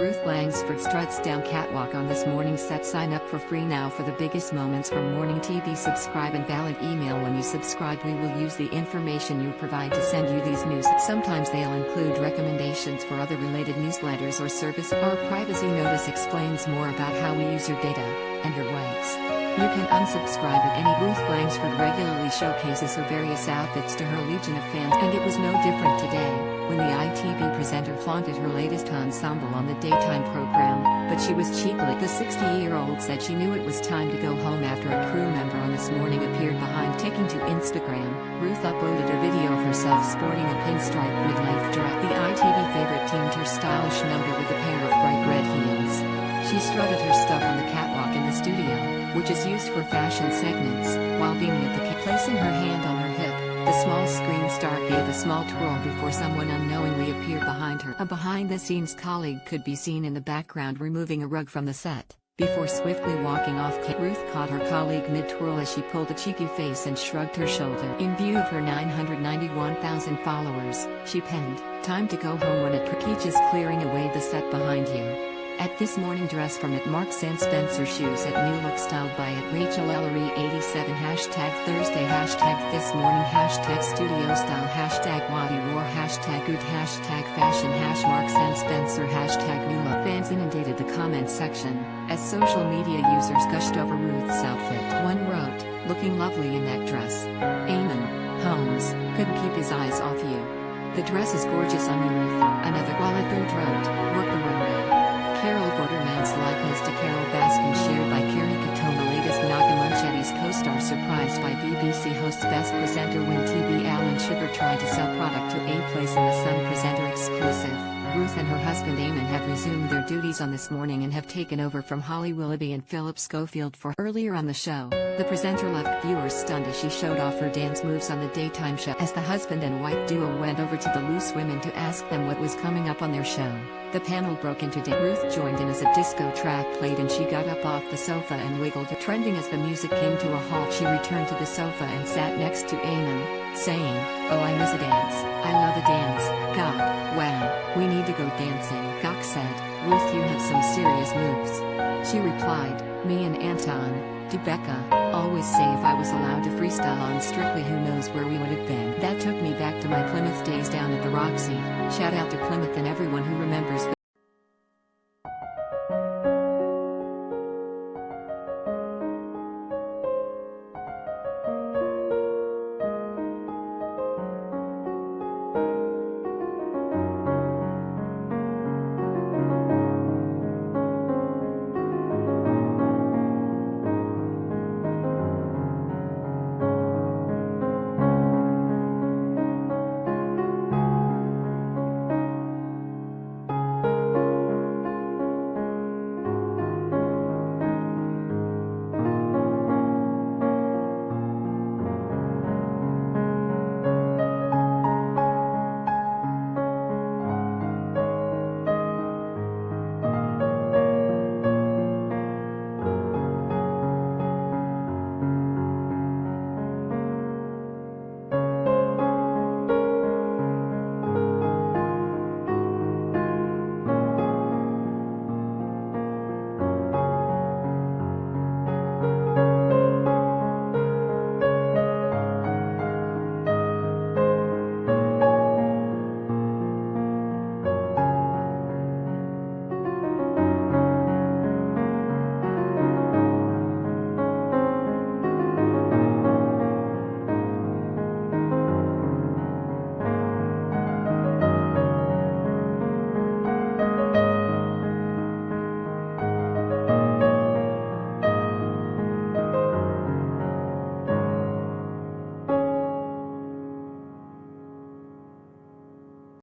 Ruth Langsford struts down catwalk on this morning's set. Sign up for free now for the biggest moments from morning TV. Subscribe and valid email. When you subscribe, we will use the information you provide to send you these news. Sometimes they'll include recommendations for other related newsletters or service. Our privacy notice explains more about how we use your data and your rights. You can unsubscribe at any. Ruth Langsford regularly showcases her various outfits to her legion of fans, and it was no different today, when the ITV presenter flaunted her latest ensemble on the daytime program, but she was cheeky. The 60-year-old said she knew it was time to go home after a crew member on This Morning appeared behind. Taking to Instagram, Ruth uploaded a video of herself sporting a pinstripe midlife dress. The ITV favorite teamed her stylish number with a pair of bright red heels. She strutted her stuff on the catwalk in the studio, which is used for fashion segments, while being at the placing her hand on her hip. The small screen star gave a small twirl before someone unknowingly appeared behind her. A behind-the-scenes colleague could be seen in the background removing a rug from the set, before swiftly walking off. Ruth caught her colleague mid-twirl as she pulled a cheeky face and shrugged her shoulder. In view of her 991,000 followers, she penned, "Time to go home," when a Turkish is clearing away the set behind you. At This Morning, dress from at Marks & Spencer, shoes at New Look, styled by at Rachel Ellery 87, #Thursday, #This Morning, #Studio Style, #Wadi War, #Good, #Fashion, #Marks & Spencer, #New Look. Fans inundated the comments section as social media users gushed over Ruth's outfit. One wrote, "Looking lovely in that dress. Eamon Holmes couldn't keep his eyes off you. The dress is gorgeous on you, Ruth." Another, while a third wrote, "Work the runway." Carol Vorderman's likeness to Carol Baskin shared by Carrie Katona. Latest Naga Munchetti's co-star surprised by BBC host's best presenter win. TV Alan Sugar tried to sell product to A Place in the Sun presenter exclusive. Ruth and her husband Eamon have resumed their duties on This Morning and have taken over from Holly Willoughby and Philip Schofield for earlier on the show. The presenter left viewers stunned as she showed off her dance moves on the daytime show. As the husband and wife duo went over to the Loose Women to ask them what was coming up on their show, the panel broke into dance. Ruth joined in as a disco track played and she got up off the sofa and wiggled. Trending as the music came to a halt, she returned to the sofa and sat next to Eamon, saying, "Oh, I miss a dance. I love a dance. God, wow, we need to go dancing." Gok said, "Ruth, you have some serious moves." She replied, "Me and Anton, Becca, always say if I was allowed to freestyle on Strictly, who knows where we would have been." That took me back to my Plymouth days down at the Roxy. Shout out to Plymouth and everyone who remembers